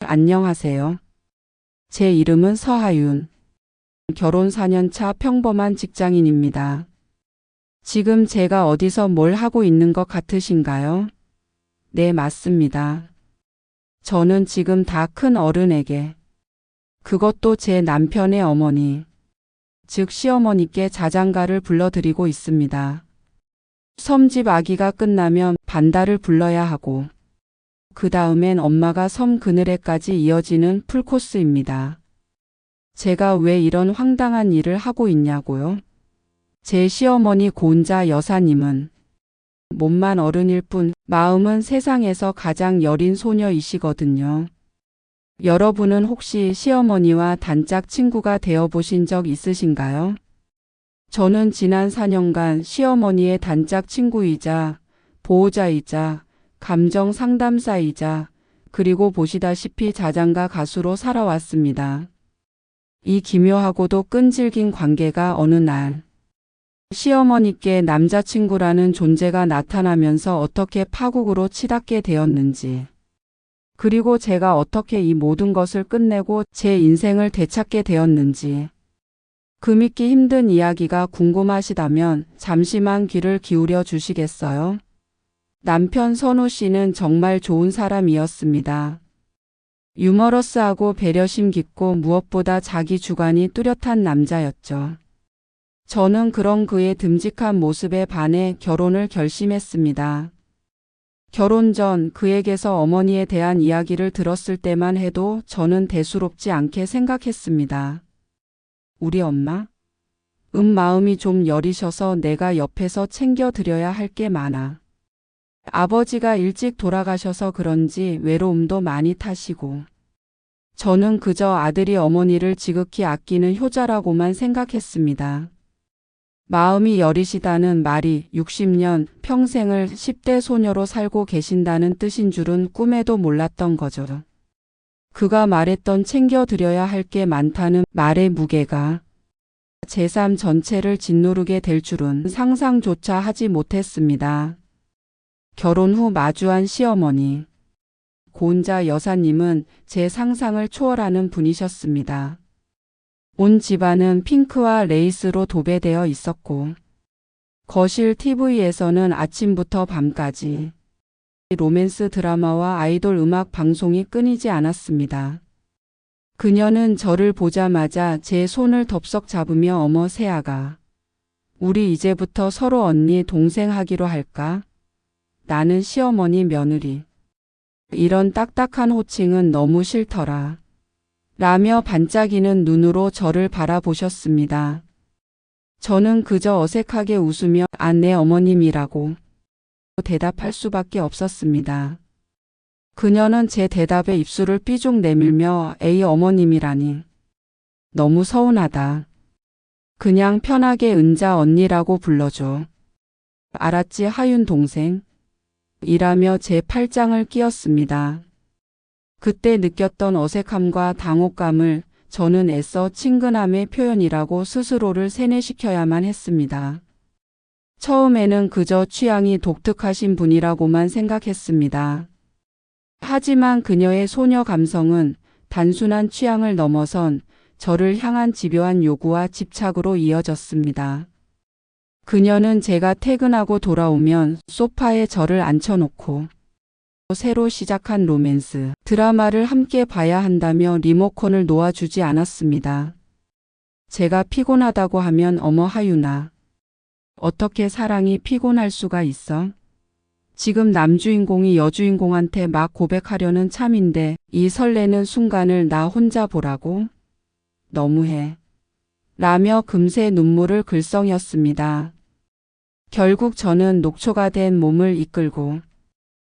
안녕하세요. 제 이름은 서하윤. 결혼 4년 차 평범한 직장인입니다. 지금 제가 어디서 뭘 하고 있는 것 같으신가요? 네, 맞습니다. 저는 지금 다 큰 어른에게, 그것도 제 남편의 어머니, 즉 시어머니께 자장가를 불러드리고 있습니다. 섬집 아기가 끝나면 반다를 불러야 하고, 그 다음엔 엄마가 섬 그늘에까지 이어지는 풀코스입니다. 제가 왜 이런 황당한 일을 하고 있냐고요? 제 시어머니 고은자 여사님은 몸만 어른일 뿐 마음은 세상에서 가장 여린 소녀이시거든요. 여러분은 혹시 시어머니와 단짝 친구가 되어 보신 적 있으신가요? 저는 지난 4년간 시어머니의 단짝 친구이자 보호자이자 감정 상담사이자 그리고 보시다시피 자장가 가수로 살아왔습니다. 이 기묘하고도 끈질긴 관계가 어느 날 시어머니께 남자친구라는 존재가 나타나면서 어떻게 파국으로 치닫게 되었는지, 그리고 제가 어떻게 이 모든 것을 끝내고 제 인생을 되찾게 되었는지, 그 믿기 힘든 이야기가 궁금하시다면 잠시만 귀를 기울여 주시겠어요? 남편 선우 씨는 정말 좋은 사람이었습니다. 유머러스하고 배려심 깊고 무엇보다 자기 주관이 뚜렷한 남자였죠. 저는 그런 그의 듬직한 모습에 반해 결혼을 결심했습니다. 결혼 전 그에게서 어머니에 대한 이야기를 들었을 때만 해도 저는 대수롭지 않게 생각했습니다. 우리 엄마? 마음이 좀 여리셔서 내가 옆에서 챙겨드려야 할 게 많아. 아버지가 일찍 돌아가셔서 그런지 외로움도 많이 타시고, 저는 그저 아들이 어머니를 지극히 아끼는 효자라고만 생각했습니다. 마음이 여리시다는 말이 60년 평생을 10대 소녀로 살고 계신다는 뜻인 줄은 꿈에도 몰랐던 거죠. 그가 말했던 챙겨드려야 할 게 많다는 말의 무게가 제 삶 전체를 짓누르게 될 줄은 상상조차 하지 못했습니다. 결혼 후 마주한 시어머니, 고은자 여사님은 제 상상을 초월하는 분이셨습니다. 온 집안은 핑크와 레이스로 도배되어 있었고, 거실 TV에서는 아침부터 밤까지 로맨스 드라마와 아이돌 음악 방송이 끊이지 않았습니다. 그녀는 저를 보자마자 제 손을 덥석 잡으며 어머 새아가, 우리 이제부터 서로 언니 동생 하기로 할까? 나는 시어머니 며느리. 이런 딱딱한 호칭은 너무 싫더라. 라며 반짝이는 눈으로 저를 바라보셨습니다. 저는 그저 어색하게 웃으며 내 어머님이라고 대답할 수밖에 없었습니다. 그녀는 제 대답에 입술을 삐죽 내밀며 에이 어머님이라니. 너무 서운하다. 그냥 편하게 은자 언니라고 불러줘. 알았지 하윤 동생? 이라며 제 팔짱을 끼웠습니다. 그때 느꼈던 어색함과 당혹감을 저는 애써 친근함의 표현이라고 스스로를 세뇌시켜야만 했습니다. 처음에는 그저 취향이 독특하신 분이라고만 생각했습니다. 하지만 그녀의 소녀 감성은 단순한 취향을 넘어선 저를 향한 집요한 요구와 집착으로 이어졌습니다. 그녀는 제가 퇴근하고 돌아오면 소파에 저를 앉혀놓고 새로 시작한 로맨스 드라마를 함께 봐야 한다며 리모컨을 놓아주지 않았습니다. 제가 피곤하다고 하면 어머 하윤아, 어떻게 사랑이 피곤할 수가 있어? 지금 남주인공이 여주인공한테 막 고백하려는 참인데 이 설레는 순간을 나 혼자 보라고? 너무해. 라며 금세 눈물을 글썽였습니다. 결국 저는 녹초가 된 몸을 이끌고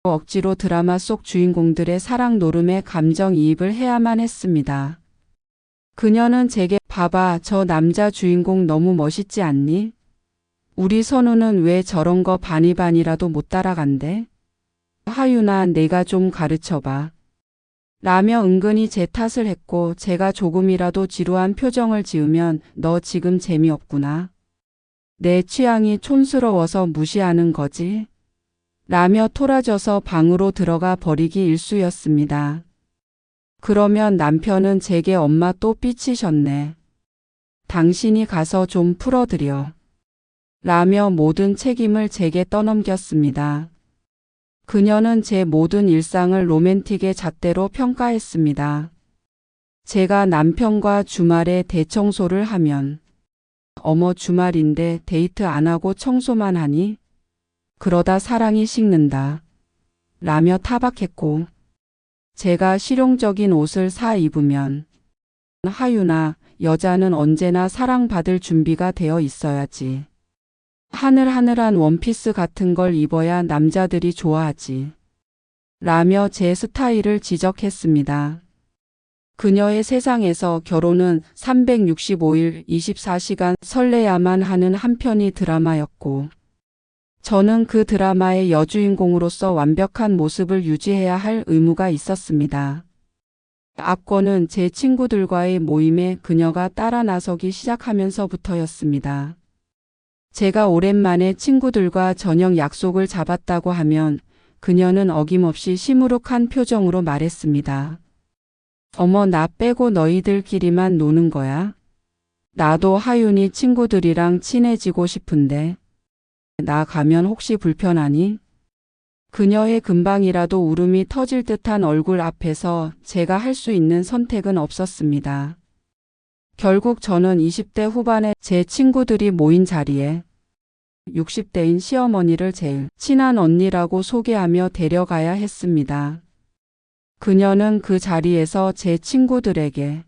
억지로 드라마 속 주인공들의 사랑 노름에 감정이입을 해야만 했습니다. 그녀는 제게 봐봐 저 남자 주인공 너무 멋있지 않니? 우리 선우는 왜 저런 거 반이반이라도 못 따라간대? 하윤아 내가 좀 가르쳐봐. 라며 은근히 제 탓을 했고 제가 조금이라도 지루한 표정을 지으면 너 지금 재미없구나. 내 취향이 촌스러워서 무시하는 거지? 라며 토라져서 방으로 들어가 버리기 일쑤였습니다. 그러면 남편은 제게 엄마 또 삐치셨네. 당신이 가서 좀 풀어드려. 라며 모든 책임을 제게 떠넘겼습니다. 그녀는 제 모든 일상을 로맨틱의 잣대로 평가했습니다. 제가 남편과 주말에 대청소를 하면 어머 주말인데 데이트 안 하고 청소만 하니? 그러다 사랑이 식는다. 라며 타박했고 제가 실용적인 옷을 사 입으면 하윤아, 여자는 언제나 사랑받을 준비가 되어 있어야지. 하늘하늘한 원피스 같은 걸 입어야 남자들이 좋아하지. 라며 제 스타일을 지적했습니다. 그녀의 세상에서 결혼은 365일 24시간 설레야만 하는 한편의 드라마였고 저는 그 드라마의 여주인공으로서 완벽한 모습을 유지해야 할 의무가 있었습니다. 압권은 제 친구들과의 모임에 그녀가 따라 나서기 시작하면서부터였습니다. 제가 오랜만에 친구들과 저녁 약속을 잡았다고 하면 그녀는 어김없이 시무룩한 표정으로 말했습니다. 어머 나 빼고 너희들끼리만 노는 거야? 나도 하윤이 친구들이랑 친해지고 싶은데 나 가면 혹시 불편하니? 그녀의 금방이라도 울음이 터질 듯한 얼굴 앞에서 제가 할 수 있는 선택은 없었습니다. 결국 저는 20대 후반에 제 친구들이 모인 자리에 60대인 시어머니를 제일 친한 언니라고 소개하며 데려가야 했습니다. 그녀는 그 자리에서 제 친구들에게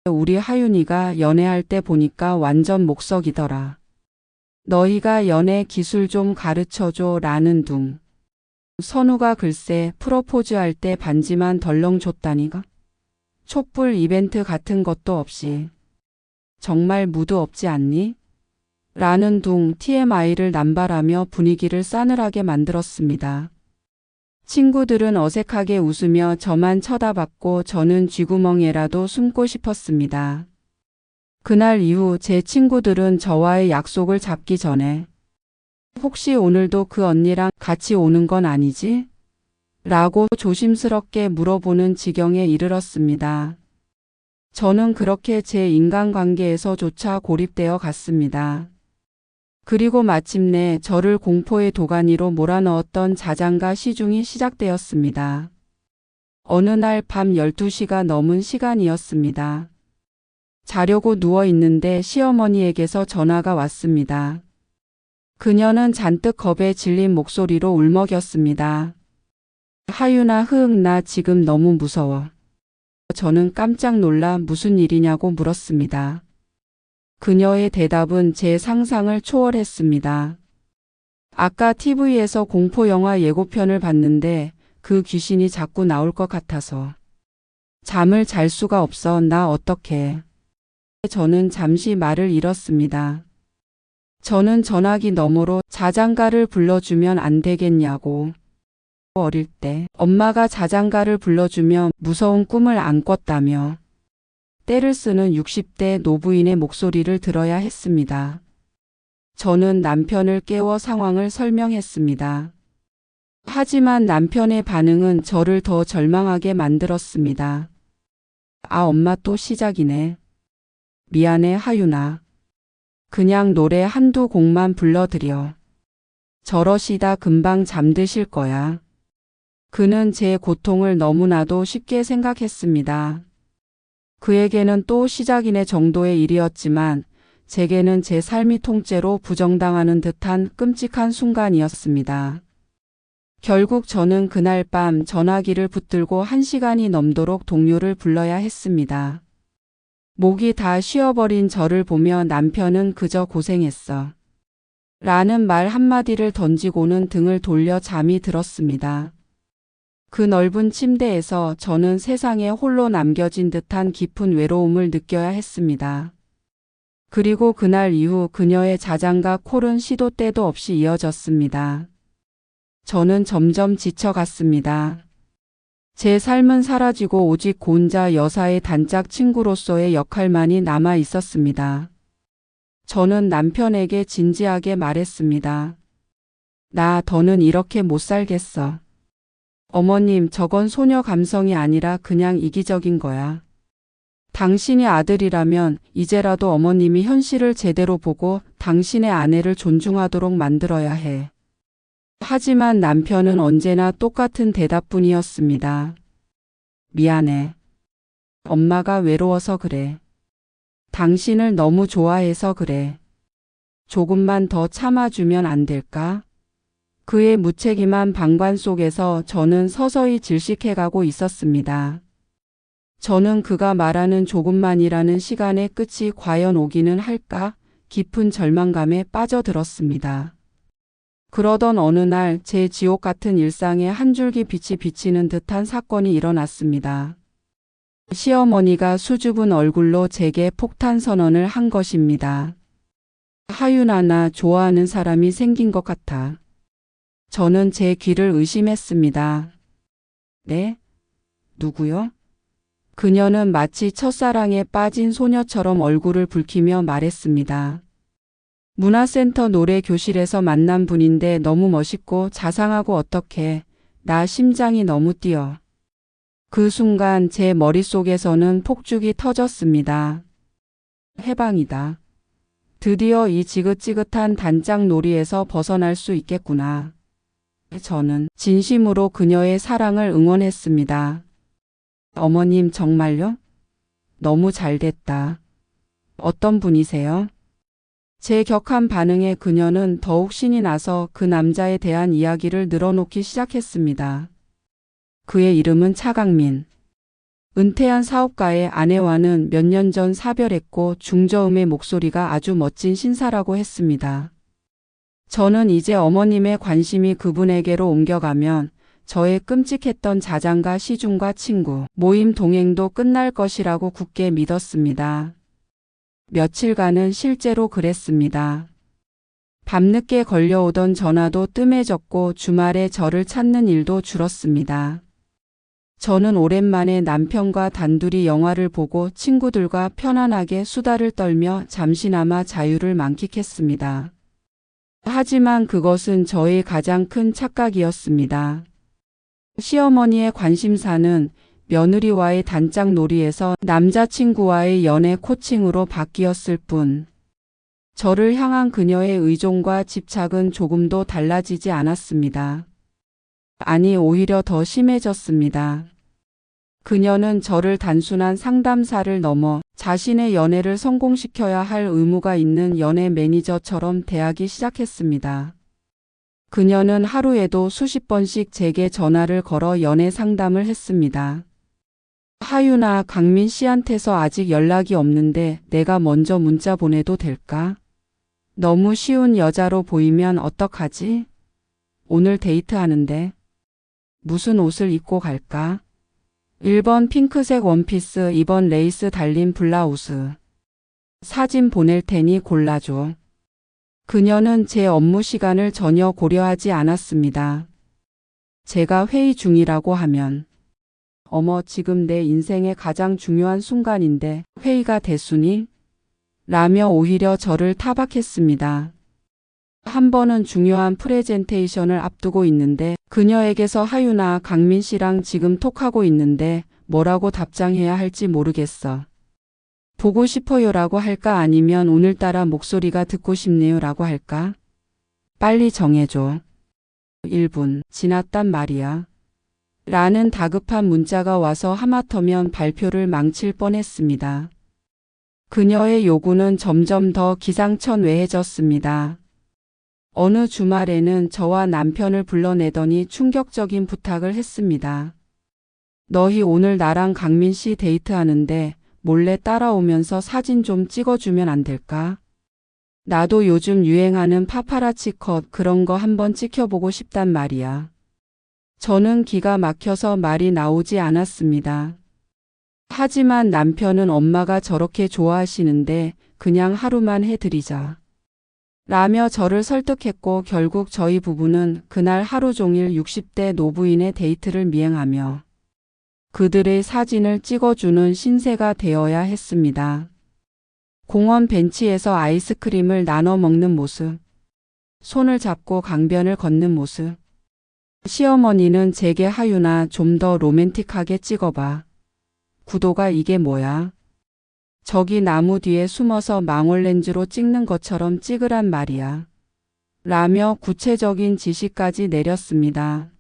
우리 하윤이가 연애할 때 보니까 완전 목석이더라. 너희가 연애 기술 좀 가르쳐줘 라는 둥. 선우가 글쎄 프로포즈할 때 반지만 덜렁 줬다니까. 촛불 이벤트 같은 것도 없이. 정말 무드 없지 않니? 라는 둥 TMI를 남발하며 분위기를 싸늘하게 만들었습니다. 친구들은 어색하게 웃으며 저만 쳐다봤고 저는 쥐구멍에라도 숨고 싶었습니다. 그날 이후 제 친구들은 저와의 약속을 잡기 전에 혹시 오늘도 그 언니랑 같이 오는 건 아니지? 라고 조심스럽게 물어보는 지경에 이르렀습니다. 저는 그렇게 제 인간관계에서조차 고립되어 갔습니다. 그리고 마침내 저를 공포의 도가니로 몰아넣었던 자장가 시중이 시작되었습니다. 어느 날 밤 12시가 넘은 시간이었습니다. 자려고 누워 있는데 시어머니에게서 전화가 왔습니다. 그녀는 잔뜩 겁에 질린 목소리로 울먹였습니다. 하윤아 나 지금 너무 무서워. 저는 깜짝 놀라 무슨 일이냐고 물었습니다. 그녀의 대답은 제 상상을 초월했습니다. 아까 TV에서 공포영화 예고편을 봤는데 그 귀신이 자꾸 나올 것 같아서 잠을 잘 수가 없어. 나 어떡해. 저는 잠시 말을 잃었습니다. 저는 전화기 너머로 자장가를 불러주면 안 되겠냐고. 어릴 때 엄마가 자장가를 불러주며 무서운 꿈을 안 꿨다며 때를 쓰는 60대 노부인의 목소리를 들어야 했습니다. 저는 남편을 깨워 상황을 설명했습니다. 하지만 남편의 반응은 저를 더 절망하게 만들었습니다. 아 엄마 또 시작이네. 미안해 하윤아. 그냥 노래 한두 곡만 불러드려. 저러시다 금방 잠드실 거야. 그는 제 고통을 너무나도 쉽게 생각했습니다. 그에게는 또 시작이네 정도의 일이었지만 제게는 제 삶이 통째로 부정당하는 듯한 끔찍한 순간이었습니다. 결국 저는 그날 밤 전화기를 붙들고 1시간이 넘도록 동료를 불러야 했습니다. 목이 다 쉬어버린 저를 보며 남편은 그저 고생했어. 라는 말 한마디를 던지고는 등을 돌려 잠이 들었습니다. 그 넓은 침대에서 저는 세상에 홀로 남겨진 듯한 깊은 외로움을 느껴야 했습니다. 그리고 그날 이후 그녀의 자장가 콜은 시도 때도 없이 이어졌습니다. 저는 점점 지쳐갔습니다. 제 삶은 사라지고 오직 고운자 여사의 단짝 친구로서의 역할만이 남아 있었습니다. 저는 남편에게 진지하게 말했습니다. 나 더는 이렇게 못 살겠어. 어머님, 저건 소녀 감성이 아니라 그냥 이기적인 거야. 당신이 아들이라면 이제라도 어머님이 현실을 제대로 보고 당신의 아내를 존중하도록 만들어야 해. 하지만 남편은 언제나 똑같은 대답뿐이었습니다. 미안해. 엄마가 외로워서 그래. 당신을 너무 좋아해서 그래. 조금만 더 참아주면 안 될까? 그의 무책임한 방관 속에서 저는 서서히 질식해가고 있었습니다. 저는 그가 말하는 조금만이라는 시간의 끝이 과연 오기는 할까? 깊은 절망감에 빠져들었습니다. 그러던 어느 날 제 지옥 같은 일상에 한 줄기 빛이 비치는 듯한 사건이 일어났습니다. 시어머니가 수줍은 얼굴로 제게 폭탄 선언을 한 것입니다. 하윤아, 나 좋아하는 사람이 생긴 것 같아. 저는 제 귀를 의심했습니다. 네? 누구요? 그녀는 마치 첫사랑에 빠진 소녀처럼 얼굴을 붉히며 말했습니다. 문화센터 노래 교실에서 만난 분인데 너무 멋있고 자상하고 어떡해. 나 심장이 너무 뛰어. 그 순간 제 머릿속에서는 폭죽이 터졌습니다. 해방이다. 드디어 이 지긋지긋한 단짝 놀이에서 벗어날 수 있겠구나. 저는 진심으로 그녀의 사랑을 응원했습니다. 어머님, 정말요? 너무 잘됐다. 어떤 분이세요? 제 격한 반응에 그녀는 더욱 신이 나서 그 남자에 대한 이야기를 늘어놓기 시작했습니다. 그의 이름은 차강민. 은퇴한 사업가의 아내와는 몇 년 전 사별했고 중저음의 목소리가 아주 멋진 신사라고 했습니다. 저는 이제 어머님의 관심이 그분에게로 옮겨가면 저의 끔찍했던 자장가 시중과 친구, 모임 동행도 끝날 것이라고 굳게 믿었습니다. 며칠간은 실제로 그랬습니다. 밤늦게 걸려오던 전화도 뜸해졌고 주말에 저를 찾는 일도 줄었습니다. 저는 오랜만에 남편과 단둘이 영화를 보고 친구들과 편안하게 수다를 떨며 잠시나마 자유를 만끽했습니다. 하지만 그것은 저의 가장 큰 착각이었습니다. 시어머니의 관심사는 며느리와의 단짝 놀이에서 남자친구와의 연애 코칭으로 바뀌었을 뿐, 저를 향한 그녀의 의존과 집착은 조금도 달라지지 않았습니다. 아니, 오히려 더 심해졌습니다. 그녀는 저를 단순한 상담사를 넘어 자신의 연애를 성공시켜야 할 의무가 있는 연애 매니저처럼 대하기 시작했습니다. 그녀는 하루에도 수십 번씩 제게 전화를 걸어 연애 상담을 했습니다. 하윤아, 강민 씨한테서 아직 연락이 없는데 내가 먼저 문자 보내도 될까? 너무 쉬운 여자로 보이면 어떡하지? 오늘 데이트하는데 무슨 옷을 입고 갈까? 1번 핑크색 원피스, 2번 레이스 달린 블라우스. 사진 보낼 테니 골라줘. 그녀는 제 업무 시간을 전혀 고려하지 않았습니다. 제가 회의 중이라고 하면, 어머, 지금 내 인생의 가장 중요한 순간인데 회의가 됐으니? 라며 오히려 저를 타박했습니다. 한 번은 중요한 프레젠테이션을 앞두고 있는데 그녀에게서 하윤아, 강민 씨랑 지금 톡하고 있는데 뭐라고 답장해야 할지 모르겠어. 보고 싶어요라고 할까 아니면 오늘따라 목소리가 듣고 싶네요라고 할까? 빨리 정해줘. 1분 지났단 말이야. 라는 다급한 문자가 와서 하마터면 발표를 망칠 뻔했습니다. 그녀의 요구는 점점 더 기상천외해졌습니다. 어느 주말에는 저와 남편을 불러내더니 충격적인 부탁을 했습니다. 너희 오늘 나랑 강민 씨 데이트하는데 몰래 따라오면서 사진 좀 찍어주면 안 될까? 나도 요즘 유행하는 파파라치 컷 그런 거 한번 찍혀보고 싶단 말이야. 저는 기가 막혀서 말이 나오지 않았습니다. 하지만 남편은 엄마가 저렇게 좋아하시는데 그냥 하루만 해드리자. 라며 저를 설득했고 결국 저희 부부는 그날 하루 종일 60대 노부인의 데이트를 미행하며 그들의 사진을 찍어주는 신세가 되어야 했습니다. 공원 벤치에서 아이스크림을 나눠 먹는 모습, 손을 잡고 강변을 걷는 모습, 시어머니는 제게 하윤아 좀 더 로맨틱하게 찍어봐. 구도가 이게 뭐야? 저기 나무 뒤에 숨어서 망원렌즈로 찍는 것처럼 찍으란 말이야. 라며 구체적인 지시까지 내렸습니다.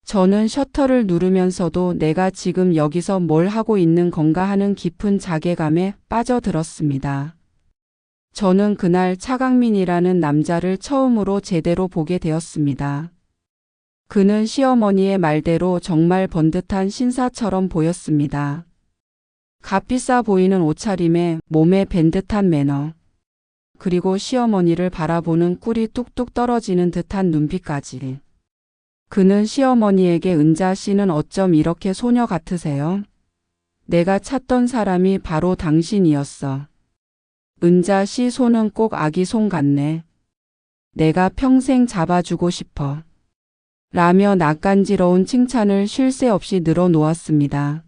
저는 셔터를 누르면서도 내가 지금 여기서 뭘 하고 있는 건가 하는 깊은 자괴감에 빠져들었습니다. 저는 그날 차강민이라는 남자를 처음으로 제대로 보게 되었습니다. 그는 시어머니의 말대로 정말 번듯한 신사처럼 보였습니다. 값비싸 보이는 옷차림에 몸에 밴 듯한 매너, 그리고 시어머니를 바라보는 꿀이 뚝뚝 떨어지는 듯한 눈빛까지. 그는 시어머니에게 은자 씨는 어쩜 이렇게 소녀 같으세요? 내가 찾던 사람이 바로 당신이었어. 은자 씨 손은 꼭 아기 손 같네. 내가 평생 잡아주고 싶어. 라며 낯간지러운 칭찬을 쉴 새 없이 늘어놓았습니다.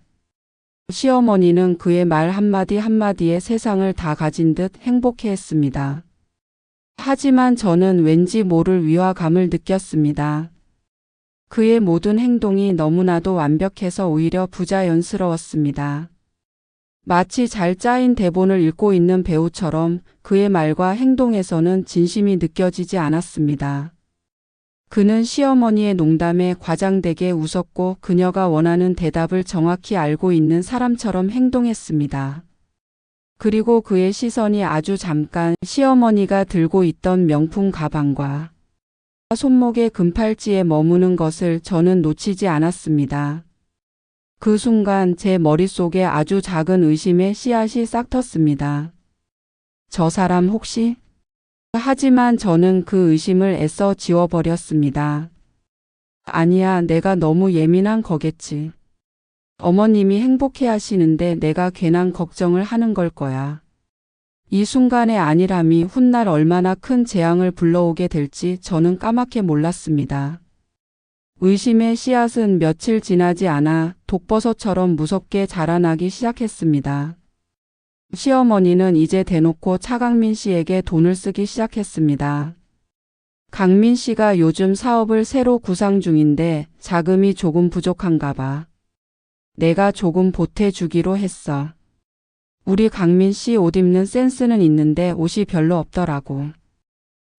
시어머니는 그의 말 한마디 한마디에 세상을 다 가진 듯 행복해했습니다. 하지만 저는 왠지 모를 위화감을 느꼈습니다. 그의 모든 행동이 너무나도 완벽해서 오히려 부자연스러웠습니다. 마치 잘 짜인 대본을 읽고 있는 배우처럼 그의 말과 행동에서는 진심이 느껴지지 않았습니다. 그는 시어머니의 농담에 과장되게 웃었고 그녀가 원하는 대답을 정확히 알고 있는 사람처럼 행동했습니다. 그리고 그의 시선이 아주 잠깐 시어머니가 들고 있던 명품 가방과 손목의 금팔찌에 머무는 것을 저는 놓치지 않았습니다. 그 순간 제 머릿속에 아주 작은 의심의 씨앗이 싹 텄습니다. 저 사람 혹시? 하지만 저는 그 의심을 애써 지워버렸습니다. 아니야, 내가 너무 예민한 거겠지. 어머님이 행복해 하시는데 내가 괜한 걱정을 하는 걸 거야. 이 순간의 안일함이 훗날 얼마나 큰 재앙을 불러오게 될지 저는 까맣게 몰랐습니다. 의심의 씨앗은 며칠 지나지 않아 독버섯처럼 무섭게 자라나기 시작했습니다. 시어머니는 이제 대놓고 차강민 씨에게 돈을 쓰기 시작했습니다. 강민 씨가 요즘 사업을 새로 구상 중인데 자금이 조금 부족한가 봐. 내가 조금 보태주기로 했어. 우리 강민 씨 옷 입는 센스는 있는데 옷이 별로 없더라고.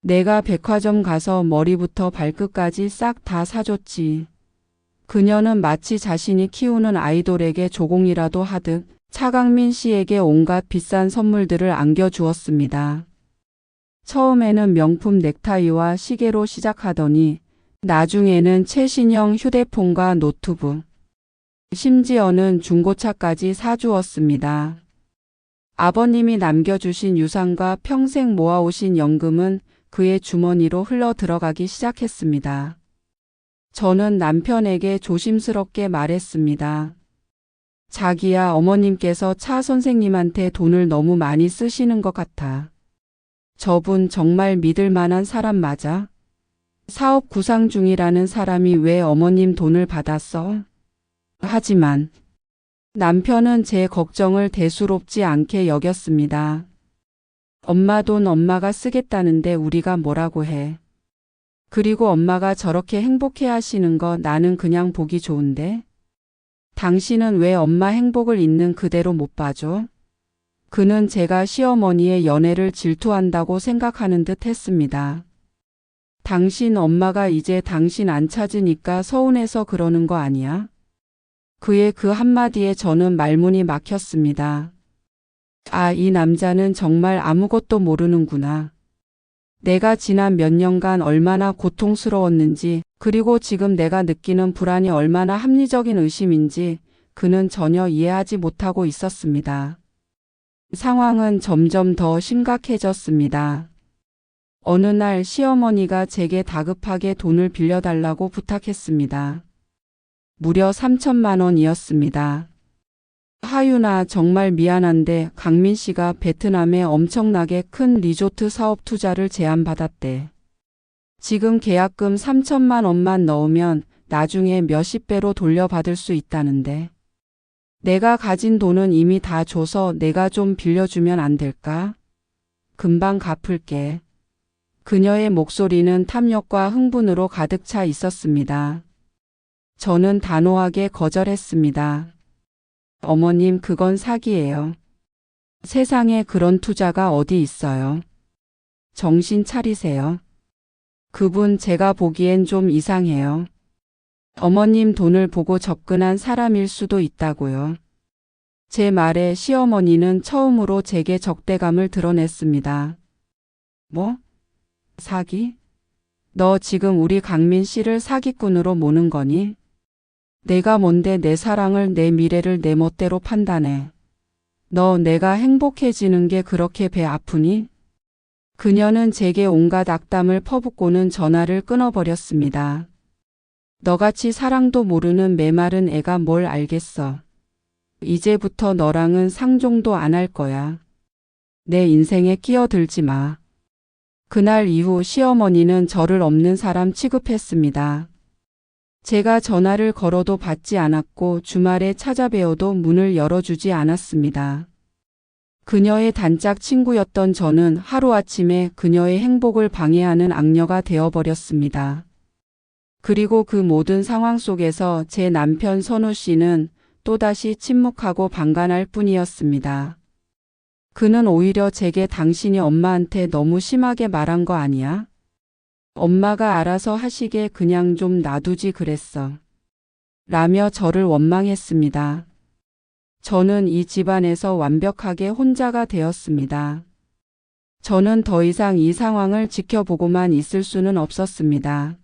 내가 백화점 가서 머리부터 발끝까지 싹 다 사줬지. 그녀는 마치 자신이 키우는 아이돌에게 조공이라도 하듯 차강민 씨에게 온갖 비싼 선물들을 안겨주었습니다. 처음에는 명품 넥타이와 시계로 시작하더니 나중에는 최신형 휴대폰과 노트북, 심지어는 중고차까지 사주었습니다. 아버님이 남겨주신 유산과 평생 모아오신 연금은 그의 주머니로 흘러 들어가기 시작했습니다. 저는 남편에게 조심스럽게 말했습니다. 자기야, 어머님께서 차 선생님한테 돈을 너무 많이 쓰시는 것 같아. 저분 정말 믿을 만한 사람 맞아? 사업 구상 중이라는 사람이 왜 어머님 돈을 받았어? 하지만 남편은 제 걱정을 대수롭지 않게 여겼습니다. 엄마 돈 엄마가 쓰겠다는데 우리가 뭐라고 해. 그리고 엄마가 저렇게 행복해 하시는 거 나는 그냥 보기 좋은데? 당신은 왜 엄마 행복을 있는 그대로 못 봐줘? 그는 제가 시어머니의 연애를 질투한다고 생각하는 듯 했습니다. 당신 엄마가 이제 당신 안 찾으니까 서운해서 그러는 거 아니야? 그의 그 한마디에 저는 말문이 막혔습니다. 아, 이 남자는 정말 아무것도 모르는구나. 내가 지난 몇 년간 얼마나 고통스러웠는지, 그리고 지금 내가 느끼는 불안이 얼마나 합리적인 의심인지 그는 전혀 이해하지 못하고 있었습니다. 상황은 점점 더 심각해졌습니다. 어느 날 시어머니가 제게 다급하게 돈을 빌려달라고 부탁했습니다. 무려 3천만 원이었습니다. 하윤아, 정말 미안한데 강민 씨가 베트남에 엄청나게 큰 리조트 사업 투자를 제안받았대. 지금 계약금 3천만 원만 넣으면 나중에 몇십 배로 돌려받을 수 있다는데. 내가 가진 돈은 이미 다 줘서 내가 좀 빌려주면 안 될까? 금방 갚을게. 그녀의 목소리는 탐욕과 흥분으로 가득 차 있었습니다. 저는 단호하게 거절했습니다. 어머님, 그건 사기예요. 세상에 그런 투자가 어디 있어요. 정신 차리세요. 그분 제가 보기엔 좀 이상해요. 어머님, 돈을 보고 접근한 사람일 수도 있다고요. 제 말에 시어머니는 처음으로 제게 적대감을 드러냈습니다. 뭐? 사기? 너 지금 우리 강민 씨를 사기꾼으로 모는 거니? 내가 뭔데 내 사랑을, 내 미래를 내 멋대로 판단해. 너 내가 행복해지는 게 그렇게 배 아프니? 그녀는 제게 온갖 악담을 퍼붓고는 전화를 끊어버렸습니다. 너같이 사랑도 모르는 메마른 애가 뭘 알겠어. 이제부터 너랑은 상종도 안 할 거야. 내 인생에 끼어들지 마. 그날 이후 시어머니는 저를 없는 사람 취급했습니다. 제가 전화를 걸어도 받지 않았고 주말에 찾아뵈어도 문을 열어주지 않았습니다. 그녀의 단짝 친구였던 저는 하루아침에 그녀의 행복을 방해하는 악녀가 되어버렸습니다. 그리고 그 모든 상황 속에서 제 남편 선우 씨는 또다시 침묵하고 방관할 뿐이었습니다. 그는 오히려 제게 당신이 엄마한테 너무 심하게 말한 거 아니야? 엄마가 알아서 하시게 그냥 좀 놔두지 그랬어. 라며 저를 원망했습니다. 저는 이 집안에서 완벽하게 혼자가 되었습니다. 저는 더 이상 이 상황을 지켜보고만 있을 수는 없었습니다.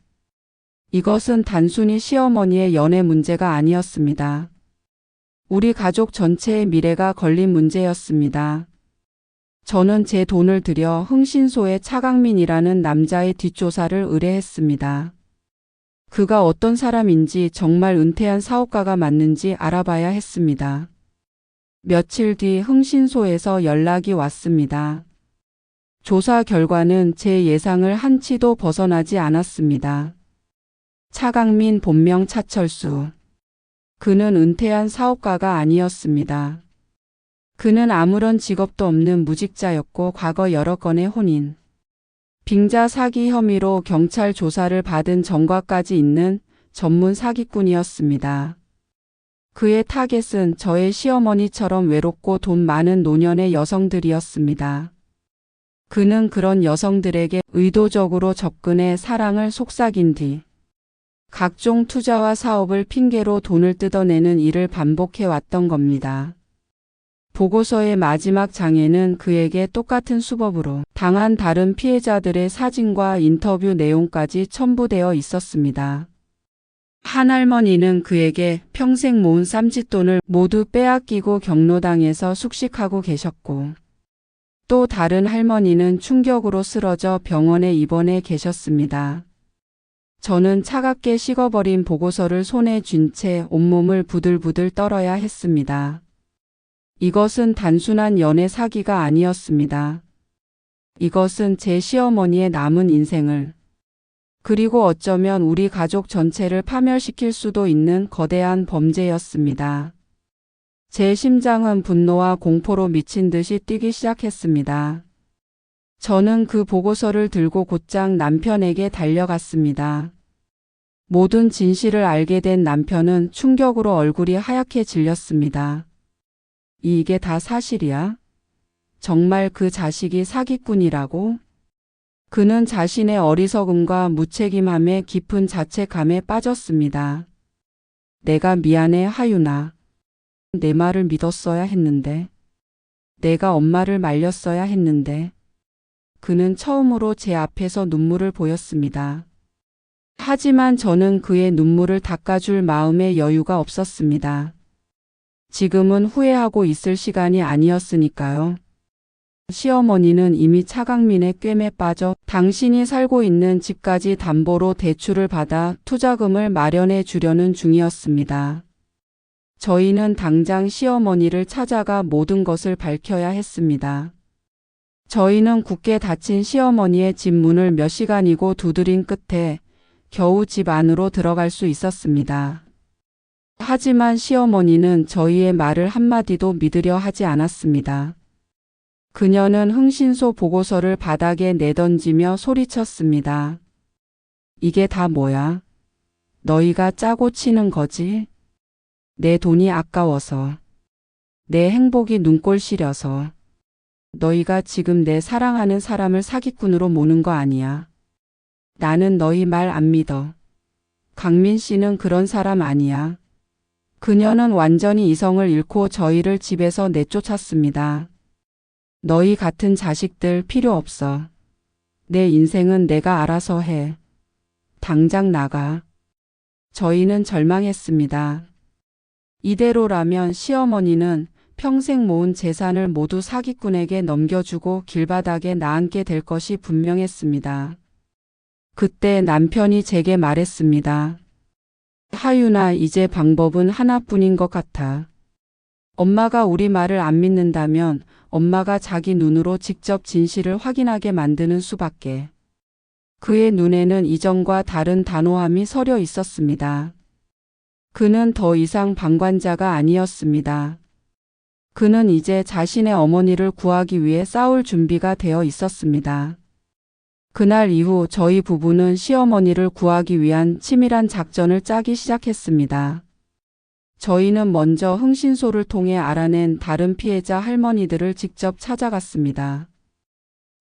이것은 단순히 시어머니의 연애 문제가 아니었습니다. 우리 가족 전체의 미래가 걸린 문제였습니다. 저는 제 돈을 들여 흥신소의 차강민이라는 남자의 뒷조사를 의뢰했습니다. 그가 어떤 사람인지, 정말 은퇴한 사업가가 맞는지 알아봐야 했습니다. 며칠 뒤 흥신소에서 연락이 왔습니다. 조사 결과는 제 예상을 한치도 벗어나지 않았습니다. 차강민, 본명 차철수. 그는 은퇴한 사업가가 아니었습니다. 그는 아무런 직업도 없는 무직자였고 과거 여러 건의 혼인, 빙자 사기 혐의로 경찰 조사를 받은 전과까지 있는 전문 사기꾼이었습니다. 그의 타겟은 저의 시어머니처럼 외롭고 돈 많은 노년의 여성들이었습니다. 그는 그런 여성들에게 의도적으로 접근해 사랑을 속삭인 뒤 각종 투자와 사업을 핑계로 돈을 뜯어내는 일을 반복해 왔던 겁니다. 보고서의 마지막 장에는 그에게 똑같은 수법으로 당한 다른 피해자들의 사진과 인터뷰 내용까지 첨부되어 있었습니다. 한 할머니는 그에게 평생 모은 쌈짓돈을 모두 빼앗기고 경로당에서 숙식하고 계셨고, 또 다른 할머니는 충격으로 쓰러져 병원에 입원해 계셨습니다. 저는 차갑게 식어버린 보고서를 손에 쥔 채 온몸을 부들부들 떨어야 했습니다. 이것은 단순한 연애 사기가 아니었습니다. 이것은 제 시어머니의 남은 인생을, 그리고 어쩌면 우리 가족 전체를 파멸시킬 수도 있는 거대한 범죄였습니다. 제 심장은 분노와 공포로 미친 듯이 뛰기 시작했습니다. 저는 그 보고서를 들고 곧장 남편에게 달려갔습니다. 모든 진실을 알게 된 남편은 충격으로 얼굴이 하얗게 질렸습니다. 이게 다 사실이야? 정말 그 자식이 사기꾼이라고? 그는 자신의 어리석음과 무책임함에 깊은 자책감에 빠졌습니다. 내가 미안해, 하윤아. 내 말을 믿었어야 했는데. 내가 엄마를 말렸어야 했는데. 그는 처음으로 제 앞에서 눈물을 보였습니다. 하지만 저는 그의 눈물을 닦아줄 마음의 여유가 없었습니다. 지금은 후회하고 있을 시간이 아니었으니까요. 시어머니는 이미 차강민의 꿰매 빠져 당신이 살고 있는 집까지 담보로 대출을 받아 투자금을 마련해 주려는 중이었습니다. 저희는 당장 시어머니를 찾아가 모든 것을 밝혀야 했습니다. 저희는 굳게 닫힌 시어머니의 집 문을 몇 시간이고 두드린 끝에 겨우 집 안으로 들어갈 수 있었습니다. 하지만 시어머니는 저희의 말을 한마디도 믿으려 하지 않았습니다. 그녀는 흥신소 보고서를 바닥에 내던지며 소리쳤습니다. 이게 다 뭐야? 너희가 짜고 치는 거지? 내 돈이 아까워서. 내 행복이 눈꼴 시려서. 너희가 지금 내 사랑하는 사람을 사기꾼으로 모는 거 아니야. 나는 너희 말 안 믿어. 강민 씨는 그런 사람 아니야. 그녀는 완전히 이성을 잃고 저희를 집에서 내쫓았습니다. 너희 같은 자식들 필요 없어. 내 인생은 내가 알아서 해. 당장 나가. 저희는 절망했습니다. 이대로라면 시어머니는 평생 모은 재산을 모두 사기꾼에게 넘겨주고 길바닥에 나앉게 될 것이 분명했습니다. 그때 남편이 제게 말했습니다. 하윤아, 이제 방법은 하나뿐인 것 같아. 엄마가 우리 말을 안 믿는다면 엄마가 자기 눈으로 직접 진실을 확인하게 만드는 수밖에. 그의 눈에는 이전과 다른 단호함이 서려 있었습니다. 그는 더 이상 방관자가 아니었습니다. 그는 이제 자신의 어머니를 구하기 위해 싸울 준비가 되어 있었습니다. 그날 이후 저희 부부는 시어머니를 구하기 위한 치밀한 작전을 짜기 시작했습니다. 저희는 먼저 흥신소를 통해 알아낸 다른 피해자 할머니들을 직접 찾아갔습니다.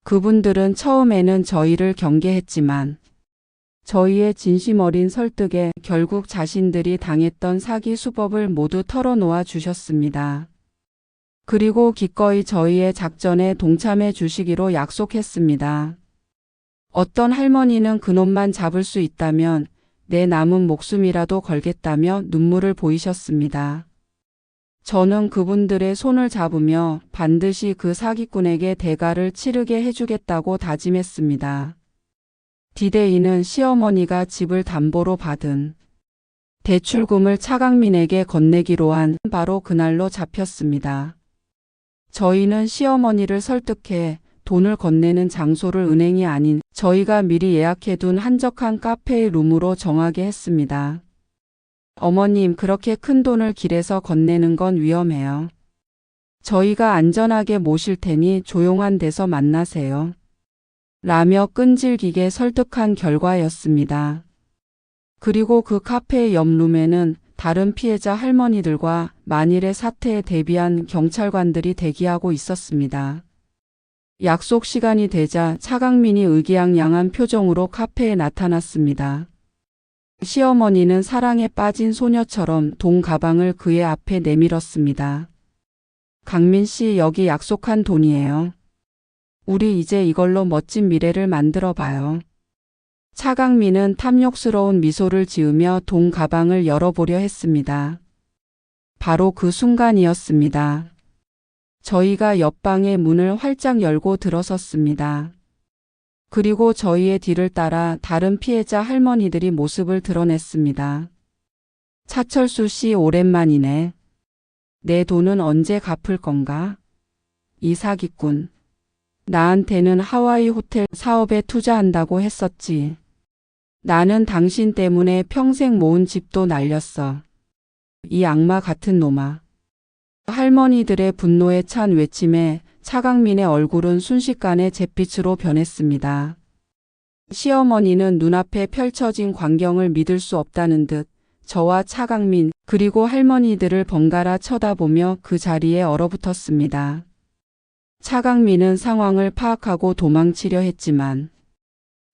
그분들은 처음에는 저희를 경계했지만 저희의 진심 어린 설득에 결국 자신들이 당했던 사기 수법을 모두 털어놓아 주셨습니다. 그리고 기꺼이 저희의 작전에 동참해 주시기로 약속했습니다. 어떤 할머니는 그놈만 잡을 수 있다면 내 남은 목숨이라도 걸겠다며 눈물을 보이셨습니다. 저는 그분들의 손을 잡으며 반드시 그 사기꾼에게 대가를 치르게 해주겠다고 다짐했습니다. 디데이는 시어머니가 집을 담보로 받은 대출금을 차강민에게 건네기로 한 바로 그날로 잡혔습니다. 저희는 시어머니를 설득해 돈을 건네는 장소를 은행이 아닌 저희가 미리 예약해둔 한적한 카페의 룸으로 정하게 했습니다. 어머님, 그렇게 큰 돈을 길에서 건네는 건 위험해요. 저희가 안전하게 모실 테니 조용한 데서 만나세요. 라며 끈질기게 설득한 결과였습니다. 그리고 그 카페의 옆 룸에는 다른 피해자 할머니들과 만일의 사태에 대비한 경찰관들이 대기하고 있었습니다. 약속 시간이 되자 차강민이 의기양양한 표정으로 카페에 나타났습니다. 시어머니는 사랑에 빠진 소녀처럼 돈 가방을 그의 앞에 내밀었습니다. 강민 씨, 여기 약속한 돈이에요. 우리 이제 이걸로 멋진 미래를 만들어 봐요. 차강민은 탐욕스러운 미소를 지으며 돈 가방을 열어보려 했습니다. 바로 그 순간이었습니다. 저희가 옆방의 문을 활짝 열고 들어섰습니다. 그리고 저희의 뒤를 따라 다른 피해자 할머니들이 모습을 드러냈습니다. 차철수 씨, 오랜만이네. 내 돈은 언제 갚을 건가? 이 사기꾼. 나한테는 하와이 호텔 사업에 투자한다고 했었지. 나는 당신 때문에 평생 모은 집도 날렸어. 이 악마 같은 놈아. 할머니들의 분노에 찬 외침에 차강민의 얼굴은 순식간에 잿빛으로 변했습니다. 시어머니는 눈앞에 펼쳐진 광경을 믿을 수 없다는 듯 저와 차강민 그리고 할머니들을 번갈아 쳐다보며 그 자리에 얼어붙었습니다. 차강민은 상황을 파악하고 도망치려 했지만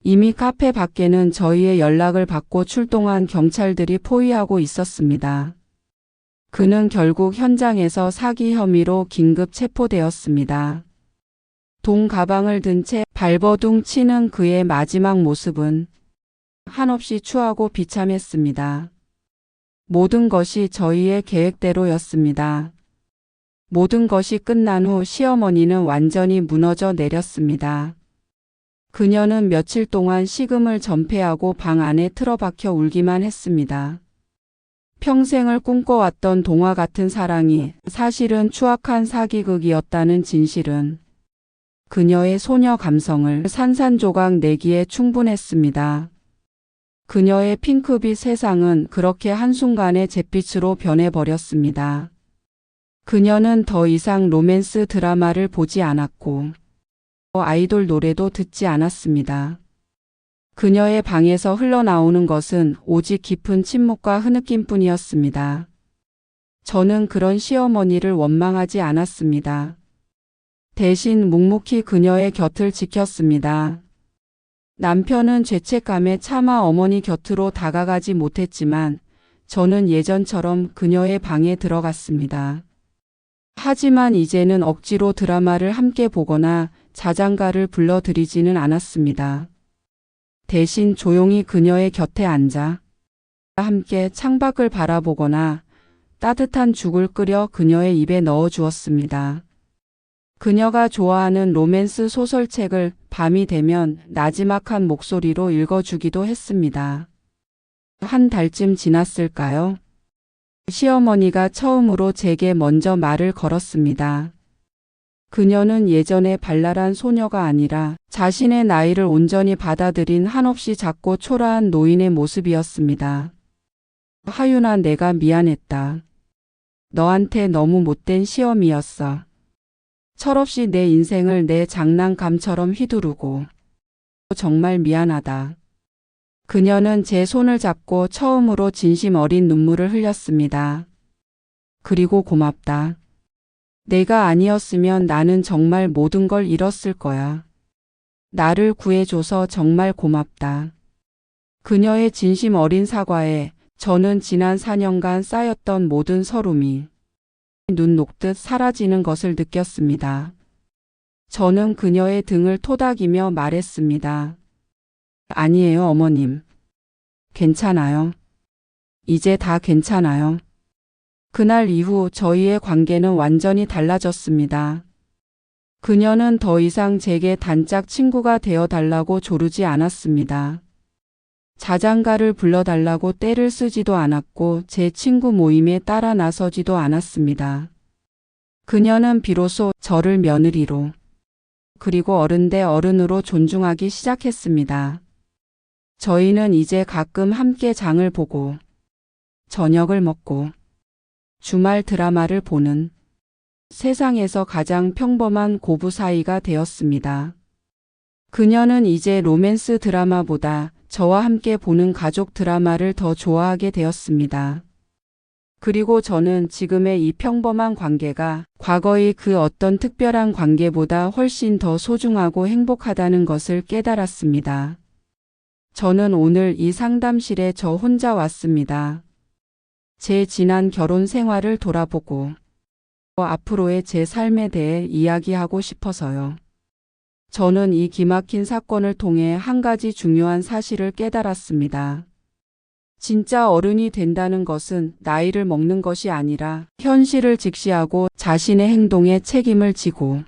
이미 카페 밖에는 저희의 연락을 받고 출동한 경찰들이 포위하고 있었습니다. 그는 결국 현장에서 사기 혐의로 긴급 체포되었습니다. 돈 가방을 든 채 발버둥 치는 그의 마지막 모습은 한없이 추하고 비참했습니다. 모든 것이 저희의 계획대로였습니다. 모든 것이 끝난 후 시어머니는 완전히 무너져 내렸습니다. 그녀는 며칠 동안 식음을 전폐하고 방 안에 틀어박혀 울기만 했습니다. 평생을 꿈꿔왔던 동화 같은 사랑이 사실은 추악한 사기극이었다는 진실은 그녀의 소녀 감성을 산산조각 내기에 충분했습니다. 그녀의 핑크빛 세상은 그렇게 한순간에 잿빛으로 변해버렸습니다. 그녀는 더 이상 로맨스 드라마를 보지 않았고 아이돌 노래도 듣지 않았습니다. 그녀의 방에서 흘러나오는 것은 오직 깊은 침묵과 흐느낌뿐이었습니다. 저는 그런 시어머니를 원망하지 않았습니다. 대신 묵묵히 그녀의 곁을 지켰습니다. 남편은 죄책감에 차마 어머니 곁으로 다가가지 못했지만 저는 예전처럼 그녀의 방에 들어갔습니다. 하지만 이제는 억지로 드라마를 함께 보거나 자장가를 불러드리지는 않았습니다. 대신 조용히 그녀의 곁에 앉아 함께 창밖을 바라보거나 따뜻한 죽을 끓여 그녀의 입에 넣어 주었습니다. 그녀가 좋아하는 로맨스 소설책을 밤이 되면 나지막한 목소리로 읽어주기도 했습니다. 한 달쯤 지났을까요? 시어머니가 처음으로 제게 먼저 말을 걸었습니다. 그녀는 예전의 발랄한 소녀가 아니라 자신의 나이를 온전히 받아들인 한없이 작고 초라한 노인의 모습이었습니다. 하윤아, 내가 미안했다. 너한테 너무 못된 시어미였어. 철없이 내 인생을 내 장난감처럼 휘두르고. 정말 미안하다. 그녀는 제 손을 잡고 처음으로 진심 어린 눈물을 흘렸습니다. 그리고 고맙다. 내가 아니었으면 나는 정말 모든 걸 잃었을 거야. 나를 구해줘서 정말 고맙다. 그녀의 진심 어린 사과에 저는 지난 4년간 쌓였던 모든 서름이 눈 녹듯 사라지는 것을 느꼈습니다. 저는 그녀의 등을 토닥이며 말했습니다. 아니에요, 어머님. 괜찮아요. 이제 다 괜찮아요. 그날 이후 저희의 관계는 완전히 달라졌습니다. 그녀는 더 이상 제게 단짝 친구가 되어 달라고 조르지 않았습니다. 자장가를 불러달라고 떼를 쓰지도 않았고 제 친구 모임에 따라 나서지도 않았습니다. 그녀는 비로소 저를 며느리로 그리고 어른 대 어른으로 존중하기 시작했습니다. 저희는 이제 가끔 함께 장을 보고 저녁을 먹고 주말 드라마를 보는 세상에서 가장 평범한 고부 사이가 되었습니다. 그녀는 이제 로맨스 드라마보다 저와 함께 보는 가족 드라마를 더 좋아하게 되었습니다. 그리고 저는 지금의 이 평범한 관계가 과거의 그 어떤 특별한 관계보다 훨씬 더 소중하고 행복하다는 것을 깨달았습니다. 저는 오늘 이 상담실에 저 혼자 왔습니다. 제 지난 결혼 생활을 돌아보고 앞으로의 제 삶에 대해 이야기하고 싶어서요. 저는 이 기막힌 사건을 통해 한 가지 중요한 사실을 깨달았습니다. 진짜 어른이 된다는 것은 나이를 먹는 것이 아니라 현실을 직시하고 자신의 행동에 책임을 지고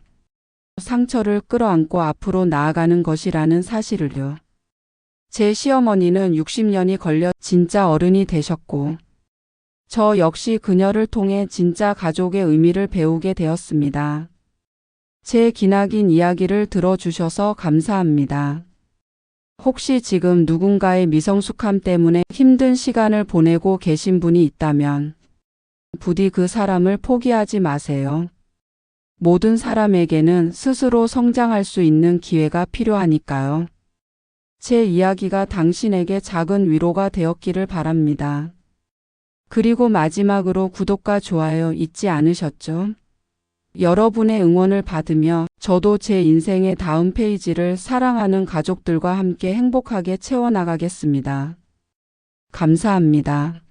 상처를 끌어안고 앞으로 나아가는 것이라는 사실을요. 제 시어머니는 60년이 걸려 진짜 어른이 되셨고 저 역시 그녀를 통해 진짜 가족의 의미를 배우게 되었습니다. 제 기나긴 이야기를 들어주셔서 감사합니다. 혹시 지금 누군가의 미성숙함 때문에 힘든 시간을 보내고 계신 분이 있다면 부디 그 사람을 포기하지 마세요. 모든 사람에게는 스스로 성장할 수 있는 기회가 필요하니까요. 제 이야기가 당신에게 작은 위로가 되었기를 바랍니다. 그리고 마지막으로 구독과 좋아요 잊지 않으셨죠? 여러분의 응원을 받으며 저도 제 인생의 다음 페이지를 사랑하는 가족들과 함께 행복하게 채워나가겠습니다. 감사합니다.